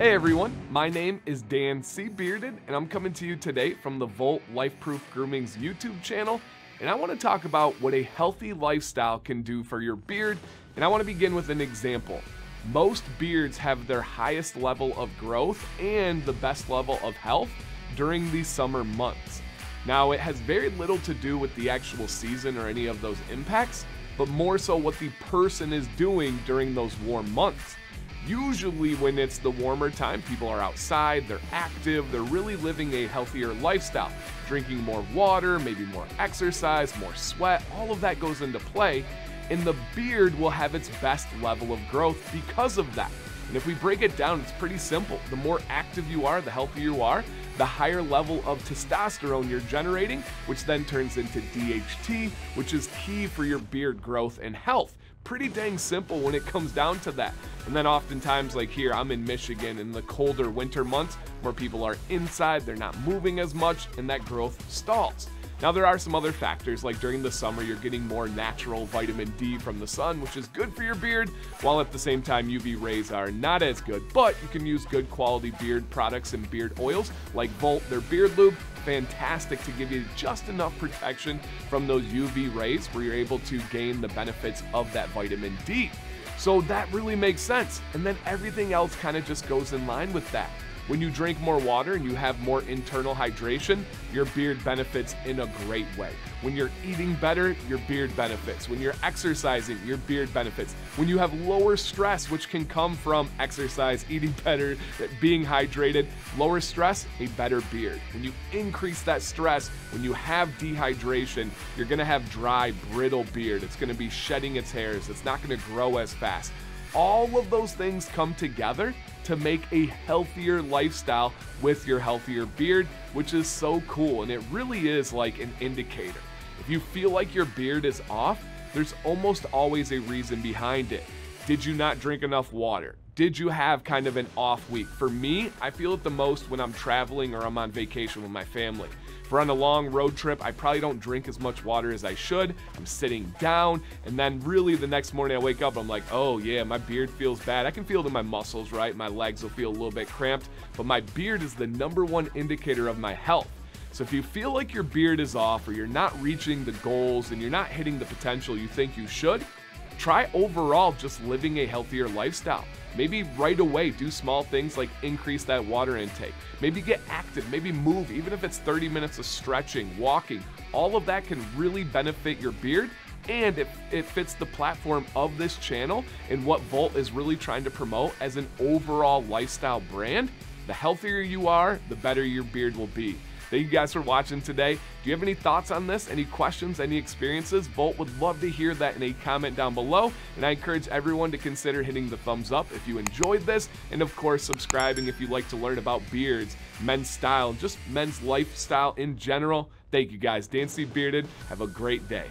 Hey everyone, my name is Dan C. Bearded, and I'm coming to you today from the Volt Lifeproof Grooming's YouTube channel, and I want to talk about what a healthy lifestyle can do for your beard, and I want to begin with an example. Most beards have their highest level of growth and the best level of health during the summer months. Now, it has very little to do with the actual season or any of those impacts, but more so what the person is doing during those warm months. Usually when it's the warmer time, people are outside, they're active, they're really living a healthier lifestyle, drinking more water, maybe more exercise, more sweat, all of that goes into play, and the beard will have its best level of growth because of that. And if we break it down, it's pretty simple. The more active you are, the healthier you are, the higher level of testosterone you're generating, which then turns into DHT, which is key for your beard growth and health. Pretty dang simple when it comes down to that. And then oftentimes, like here, I'm in Michigan in the colder winter months where people are inside, they're not moving as much, and that growth stalls. Now, there are some other factors, like during the summer, you're getting more natural vitamin D from the sun, which is good for your beard, while at the same time, UV rays are not as good. But you can use good quality beard products and beard oils like Volt, their beard lube, fantastic to give you just enough protection from those UV rays where you're able to gain the benefits of that vitamin D. So that really makes sense. And then everything else kind of just goes in line with that. When you drink more water and you have more internal hydration, your beard benefits in a great way. When you're eating better, your beard benefits. When you're exercising, your beard benefits. When you have lower stress, which can come from exercise, eating better, being hydrated, lower stress, a better beard. When you increase that stress, when you have dehydration, you're gonna have dry, brittle beard. It's gonna be shedding its hairs. It's not gonna grow as fast. All of those things come together to make a healthier lifestyle with your healthier beard, which is so cool, and it really is like an indicator. If you feel like your beard is off, there's almost always a reason behind it. Did you not drink enough water? Did you have kind of an off week? For me, I feel it the most when I'm traveling or I'm on vacation with my family. If we're on a long road trip, I probably don't drink as much water as I should. I'm sitting down, and then really the next morning I wake up, I'm like, oh yeah, my beard feels bad. I can feel it in my muscles, right? My legs will feel a little bit cramped, but my beard is the #1 indicator of my health. So if you feel like your beard is off or you're not reaching the goals and you're not hitting the potential you think you should, try overall just living a healthier lifestyle. Maybe right away do small things like increase that water intake. Maybe get active, maybe move, even if it's 30 minutes of stretching, walking. All of that can really benefit your beard, and it fits the platform of this channel and what Volt is really trying to promote as an overall lifestyle brand. The healthier you are, the better your beard will be. Thank you guys for watching today. Do you have any thoughts on this? Any questions, any experiences? Volt would love to hear that in a comment down below. And I encourage everyone to consider hitting the thumbs up if you enjoyed this. And of course, subscribing if you'd like to learn about beards, men's style, and just men's lifestyle in general. Thank you guys. Dan C. Bearded. Have a great day.